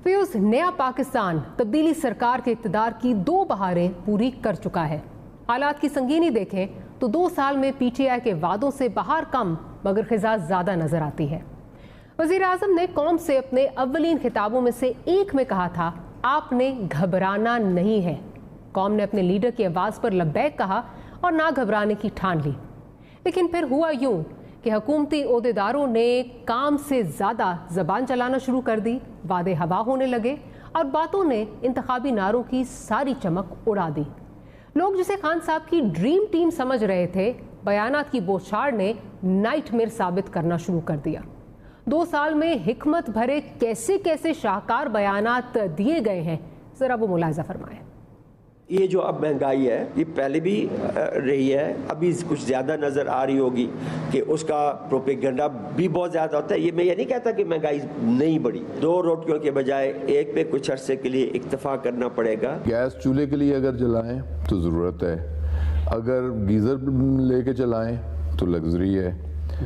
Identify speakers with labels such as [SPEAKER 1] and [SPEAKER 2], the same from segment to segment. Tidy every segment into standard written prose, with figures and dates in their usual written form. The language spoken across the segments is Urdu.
[SPEAKER 1] فیوز نیا پاکستان تبدیلی سرکار کے اقتدار کی 2 بہاریں پوری کر چکا ہے۔ حالات کی سنگینی دیکھیں تو 2 سال میں پی ٹی آئی کے وعدوں سے بہار کم مگر خزاں زیادہ نظر آتی ہے۔ وزیر اعظم نے قوم سے اپنے اولین خطابوں میں سے ایک میں کہا تھا، آپ نے گھبرانا نہیں ہے۔ قوم نے اپنے لیڈر کی آواز پر لبیک کہا اور نہ گھبرانے کی ٹھان لی، لیکن پھر ہوا یوں کہ حکومتی عہدیداروں نے کام سے زیادہ زبان چلانا شروع کر دی، وعدے ہوا ہونے لگے اور باتوں نے انتخابی نعروں کی ساری چمک اڑا دی۔ لوگ جسے خان صاحب کی ڈریم ٹیم سمجھ رہے تھے، بیانات کی بوچھاڑ نے نائٹ میئر ثابت کرنا شروع کر دیا۔ 2 سال میں حکمت بھرے کیسے کیسے شاہکار بیانات دیے گئے ہیں، ذرا وہ ملاحظہ فرمائیں۔
[SPEAKER 2] یہ جو اب مہنگائی ہے یہ پہلے بھی رہی ہے، ابھی کچھ زیادہ نظر آ رہی ہوگی کہ اس کا پروپیگنڈا بھی بہت زیادہ ہوتا ہے۔ میں یہ نہیں کہتا کہ مہنگائی نہیں بڑھی، 2 روٹیوں کے بجائے ایک پہ کچھ عرصے کے لیے اکتفا کرنا پڑے گا۔
[SPEAKER 3] گیس چولہے کے لیے اگر جلائیں تو ضرورت ہے، اگر گیزر لے کے چلائیں تو لگژری ہے۔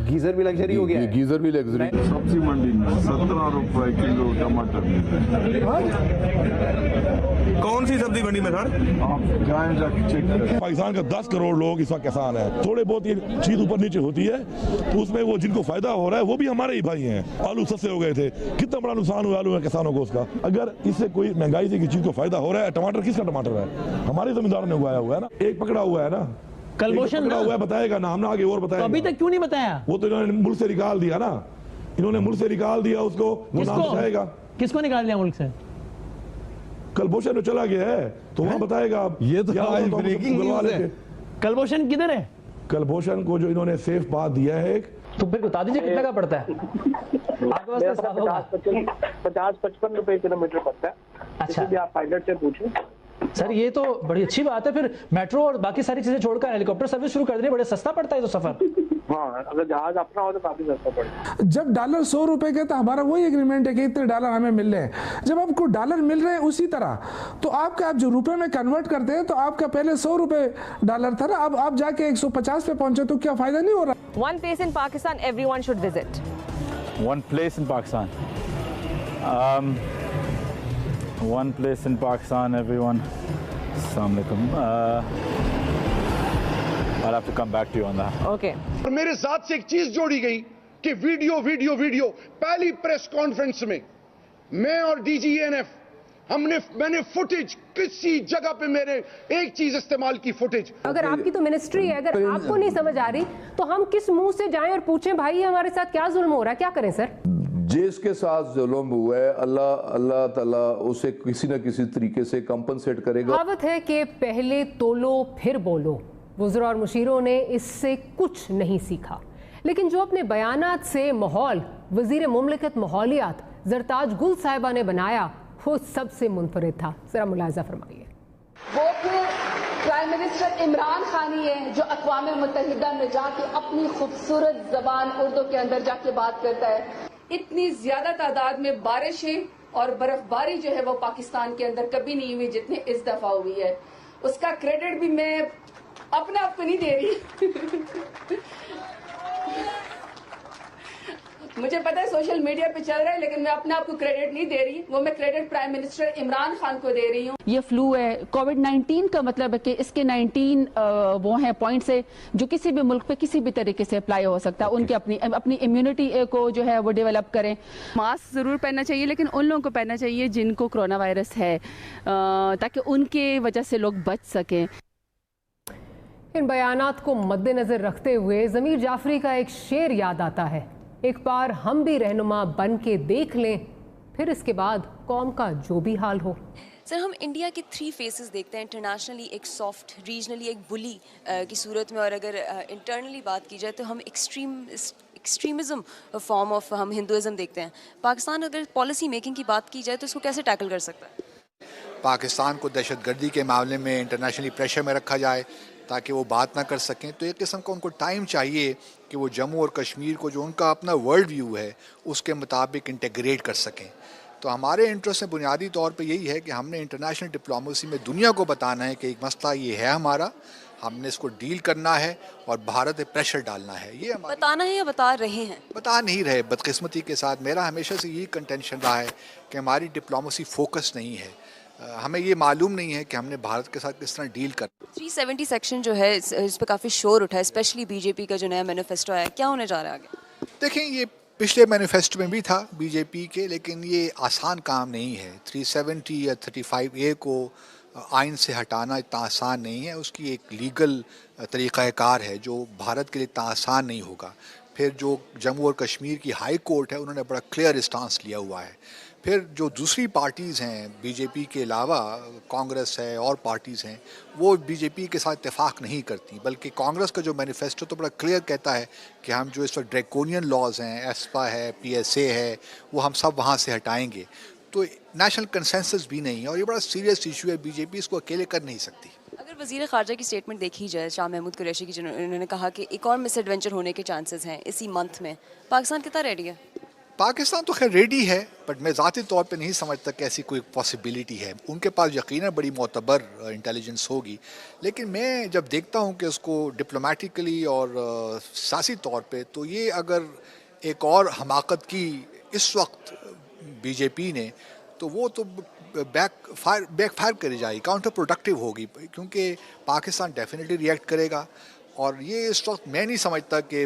[SPEAKER 4] گیزر بھی لگژری ہو گیا ہے،
[SPEAKER 3] گیزر بھی لگژری۔
[SPEAKER 5] سبزی منڈی میں 17 روپے کلو ٹماٹر۔
[SPEAKER 6] کون سی سبزی منڈی میں سر؟
[SPEAKER 5] آپ جائیں جا کے چیک کریں۔
[SPEAKER 6] پاکستان کا 10 کروڑ لوگ اس وقت کسان ہیں، تھوڑے بہت یہ چیز اوپر نیچے ہوتی ہے تو اس میں وہ جن کو فائدہ ہو رہا ہے وہ بھی ہمارے ہی بھائی ہیں۔ آلو سستے ہو گئے تھے، کتنا بڑا نقصان ہوا آلو میں کسانوں کو اس کا۔ اگر اس سے کوئی مہنگائی سے کسی چیز کو فائدہ ہو رہا ہے، ٹماٹر کس کا ٹماٹر ہے؟ ہمارے زمینداروں نے اگایا ہوا ہے نا، ایک پکڑا ہوا ہے نا،
[SPEAKER 4] کلبوشن
[SPEAKER 6] ہوا ہے، بتائے گا نا، ہم نے آگے اور بتایا۔
[SPEAKER 4] ابھی تک کیوں نہیں بتایا؟
[SPEAKER 6] وہ تو انہوں نے ملک سے نکال دیا نا، انہوں نے ملک سے نکال دیا اس کو، وہ نام بتائے گا۔
[SPEAKER 4] کس کو نکال دیا ملک سے؟
[SPEAKER 6] کلبوشن چلا گیا ہے تو وہاں بتائے گا۔
[SPEAKER 4] یہ تو بریکنگ نیوز ہے۔ کلبوشن کدھر ہے؟
[SPEAKER 6] کلبوشن کو جو انہوں نے سیف پاس دیا ہے ایک،
[SPEAKER 4] تو پھر بتا دیجیے کتنے کا پڑتا ہے؟
[SPEAKER 7] 50-55 روپے کلومیٹر پڑتا ہے۔
[SPEAKER 4] اچھا،
[SPEAKER 7] آپ پائلٹ سے پوچھیں
[SPEAKER 4] سر یہ تو بڑی اچھی بات ہے، پھر میٹرو اور باقی ساری چیزیں چھوڑ کر ہیلی کاپٹر سروس شروع کر دیں، بڑے سستا پڑتا ہے تو سفر۔
[SPEAKER 7] ہاں، اگر جہاز اپنا ہو تو کافی سستا پڑتا ہے۔
[SPEAKER 8] جب ڈالر 100 روپے کے تو ہمارا وہی ایگریمنٹ ہے کہ اتنے ڈالر ہمیں مل رہے ہیں۔ جب آپ کو ڈالر مل رہے ہیں اسی طرح تو آپ جو روپے میں کنورٹ کرتے ہیں تو آپ کا پہلے 100 روپے ڈالر تھا نا، اب آپ جا کے 150 پہ پہنچے تو کیا فائدہ نہیں ہو رہا؟
[SPEAKER 9] One place in Pakistan everyone should visit.
[SPEAKER 10] One place in Pakistan. One place in Pakistan, everyone. Assalamu alaikum. I'll have to come back to you on that.
[SPEAKER 9] Okay.
[SPEAKER 11] اور میرے ساتھ سے ایک چیز جوڑی گئی کہ ویڈیو پہلی پریس کانفرنس میں میں اور ڈی جی این ایف میں نے فوٹیج کسی جگہ پہ میرے ایک چیز استعمال کی فوٹیج۔
[SPEAKER 1] اگر آپ کی تو منسٹری ہے، اگر آپ کو نہیں سمجھ آ رہی تو ہم کس منہ سے جائیں اور پوچھیں بھائی ہمارے ساتھ کیا ظلم ہو رہا ہے، کیا کریں سر؟
[SPEAKER 3] جس کے ساتھ ظلم ہوا ہے اللہ تعالیٰ اسے کسی نہ کسی طریقے سے کمپنسیٹ کرے گا۔
[SPEAKER 1] کہاوت ہے کہ پہلے تولو پھر بولو۔ وزراء اور مشیروں نے اس سے کچھ نہیں سیکھا، لیکن جو اپنے بیانات سے ماحول وزیر مملکت ماحولیات زرتاج گل صاحبہ نے بنایا وہ سب سے منفرد تھا۔ ذرا ملاحظہ فرمائیے۔
[SPEAKER 12] وہ پرائم منسٹر عمران خان ہی ہے جو اقوام متحدہ میں جا کے اپنی خوبصورت زبان اردو کے اندر جا کے بات کرتا ہے۔ اتنی زیادہ تعداد میں بارشیں اور برف باری جو ہے وہ پاکستان کے اندر کبھی نہیں ہوئی جتنی اس دفعہ ہوئی ہے۔ اس کا کریڈٹ بھی میں اپنے آپ کو نہیں دے رہی، مجھے پتا ہے سوشل میڈیا پہ چل رہا ہے، لیکن میں اپنے آپ کو کریڈٹ نہیں دے رہی، وہ میں credit prime minister Imran Khan کو دے رہی ہوں۔
[SPEAKER 13] یہ فلو ہے، کووڈ-19 کا مطلب ہے کہ اس کے 19 وہ ہیں پوائنٹس ہے جو کسی بھی ملک پہ کسی بھی طریقے سے اپلائی ہو سکتا ہے۔ ان کے اپنی امیونٹی کو جو ہے وہ ڈیولپ کریں۔
[SPEAKER 14] ماسک ضرور پہننا چاہیے، لیکن ان لوگوں کو پہننا چاہیے جن کو کرونا وائرس ہے، تاکہ ان کے وجہ سے لوگ بچ سکیں۔
[SPEAKER 1] ان بیانات کو مد نظر رکھتے ہوئے ضمیر جعفری کا ایک شعر یاد آتا ہے، ایک بار ہم بھی رہنما بن کے دیکھ لیں، پھر اس کے بعد قوم کا جو بھی حال ہو۔
[SPEAKER 15] سر، ہم انڈیا کے 3 فیسز دیکھتے ہیں، انٹرنیشنلی ایک سافٹ، ریجنلی ایک بلی کی صورت میں، اور اگر انٹرنلی بات کی جائے تو ہم ایکسٹریمزم فارم آف ہم ہندوازم دیکھتے ہیں۔ پاکستان اگر پالیسی میکنگ کی بات کی جائے تو اس کو کیسے ٹیکل کر سکتا ہے؟
[SPEAKER 16] پاکستان کو دہشت گردی کے معاملے میں انٹرنیشنلی پریشر میں رکھا جائے تاکہ وہ بات نہ کر سکیں، تو ایک قسم کا ان کو ٹائم چاہیے کہ وہ جموں اور کشمیر کو جو ان کا اپنا ورلڈ ویو ہے اس کے مطابق انٹیگریٹ کر سکیں۔ تو ہمارے انٹرسٹ میں بنیادی طور پہ یہی ہے کہ ہم نے انٹرنیشنل ڈپلومیسی میں دنیا کو بتانا ہے کہ ایک مسئلہ یہ ہے ہمارا، ہم نے اس کو ڈیل کرنا ہے اور بھارت پہ پریشر ڈالنا ہے. یہ
[SPEAKER 15] بتانا ہے یا بتا رہے ہیں؟
[SPEAKER 16] بتا نہیں رہے. بدقسمتی کے ساتھ میرا ہمیشہ سے یہی کنٹینشن رہا ہے کہ ہماری ڈپلومیسی فوکس نہیں ہے. ہمیں یہ معلوم نہیں ہے کہ ہم نے بھارت کے ساتھ کس طرح ڈیل کر.
[SPEAKER 15] 370 سیکشن جو ہے اس پہ کافی شور اٹھا ہے، اسپیشلی بی جے پی کا جو نیا مینیفیسٹو آیا، کیا ہونے جا رہا ہے آگے؟
[SPEAKER 16] دیکھیں یہ پچھلے مینیفیسٹو میں بھی تھا بی جے پی کے، لیکن یہ آسان کام نہیں ہے. 370 یا 35A کو آئین سے ہٹانا اتنا آسان نہیں ہے. اس کی ایک لیگل طریقہ کار ہے جو بھارت کے لیے اتنا آسان نہیں ہوگا. پھر جو جموں اور کشمیر کی ہائی کورٹ ہے انہوں نے بڑا کلیئر اسٹانس لیا ہوا ہے. پھر جو دوسری پارٹیز ہیں بی جے پی کے علاوہ، کانگریس ہے اور پارٹیز ہیں، وہ بی جے پی کے ساتھ اتفاق نہیں کرتی، بلکہ کانگریس کا جو مینیفیسٹو تو بڑا کلیئر کہتا ہے کہ ہم جو اس وقت ڈریکونین لاز ہیں، ایسپا ہے، پی ایس اے ہے، وہ ہم سب وہاں سے ہٹائیں گے. تو نیشنل کنسنسس بھی نہیں ہے اور یہ بڑا سیریس ایشو ہے. بی جے پی اس کو اکیلے کر نہیں سکتی.
[SPEAKER 15] اگر وزیر خارجہ کی سٹیٹمنٹ دیکھی جائے شاہ محمود قریشی کی، انہوں نے کہا کہ ایک اور مس ایڈونچر ہونے کے چانسز ہیں اسی منتھ میں، پاکستان کتنا ریڈی ہے؟
[SPEAKER 16] پاکستان تو خیر ریڈی ہے، بٹ میں ذاتی طور پہ نہیں سمجھتا کہ ایسی کوئی پاسبلٹی ہے. ان کے پاس یقیناً بڑی معتبر انٹیلیجنس ہوگی، لیکن میں جب دیکھتا ہوں کہ اس کو ڈپلومیٹیکلی اور سیاسی طور پہ، تو یہ اگر ایک اور حماقت کی اس وقت بی جے پی نے، تو وہ تو بیک فائر کری جائے گی، کاؤنٹر پروڈکٹیو ہوگی، کیونکہ پاکستان ڈیفینیٹلی ریئیکٹ کرے گا. اور یہ اس وقت میں نہیں سمجھتا کہ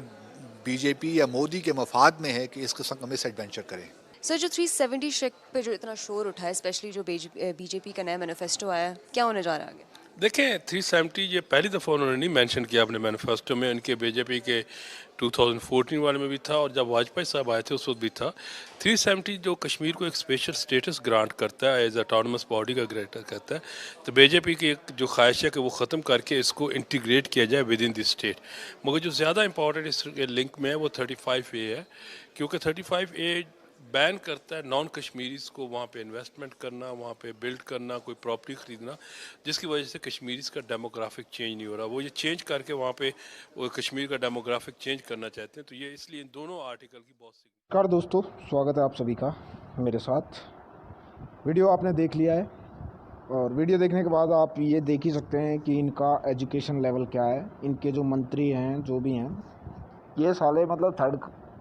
[SPEAKER 16] بی جے پی یا مودی کے مفاد میں ہے کہ اس قسم کا مس ایڈونچر کرے.
[SPEAKER 15] سر جو 370 شیک پہ جو اتنا شور اٹھا ہے، اسپیشلی جو بی جے پی کا نیا مینیفیسٹو آیا ہے، کیا ہونے جا رہا ہے آگے؟
[SPEAKER 17] دیکھیں 370 یہ پہلی دفعہ انہوں نے نہیں مینشن کیا اپنے مینیفیسٹو میں. ان کے بی جے پی کے 2014 والے میں بھی تھا اور جب واجپئی صاحب آئے تھے اس وقت بھی تھا. 370 جو کشمیر کو ایک اسپیشل اسٹیٹس گرانٹ کرتا ہے، ایز اٹانومس باڈی کا گرانٹ کرتا ہے، تو بی جے پی کی ایک جو خواہش ہے کہ وہ ختم کر کے اس کو انٹیگریٹ کیا جائے ود ان دی اسٹیٹ. مگر جو زیادہ امپورٹنٹ اس لنک میں ہے وہ 35A ہے، کیونکہ 35A بین کرتا ہے نان کشمیریز کو وہاں پہ انویسٹمنٹ کرنا، وہاں پہ بلڈ کرنا، کوئی پراپرٹی خریدنا، جس کی وجہ سے کشمیریز کا ڈیموگرافک چینج نہیں ہو رہا. وہ یہ چینج کر کے وہاں پہ وہ کشمیر کا ڈیموگرافک چینج کرنا چاہتے ہیں. تو یہ اس لیے ان دونوں آرٹیکل کی بہت سی.
[SPEAKER 18] نمسکار دوستو، سواگت ہے آپ سبھی کا میرے ساتھ. ویڈیو آپ نے دیکھ لیا ہے اور ویڈیو دیکھنے کے بعد آپ یہ دیکھ ہی سکتے ہیں کہ ان کا ایجوکیشن لیول کیا ہے. ان کے جو منتری ہیں جو بھی ہیں یہ سالے مطلب تھرڈ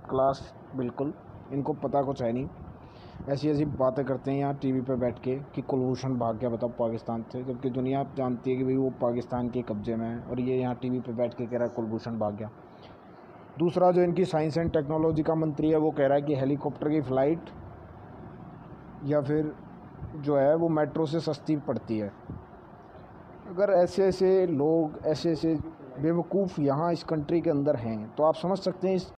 [SPEAKER 18] کلاس، بالکل ان کو پتہ کچھ ہے نہیں. ایسی ایسی باتیں کرتے ہیں یہاں ٹی وی پہ بیٹھ کے کہ کلبھوشن بھاگ گیا بتاؤ پاکستان سے، جبکہ دنیا جانتی ہے کہ بھئی وہ پاکستان کے قبضے میں ہے، اور یہ یہاں ٹی وی پہ بیٹھ کے کہہ رہا ہے کلبھوشن بھاگ گیا. دوسرا جو ان کی سائنس اینڈ ٹیکنالوجی کا منتری ہے وہ کہہ رہا ہے کہ ہیلی کاپٹر کی فلائٹ یا پھر جو ہے وہ میٹرو سے سستی پڑتی ہے. اگر ایسے ایسے لوگ، ایسے ایسے بیوقوف یہاں اس کنٹری کے اندر ہیں تو آپ سمجھ سکتے ہیں اس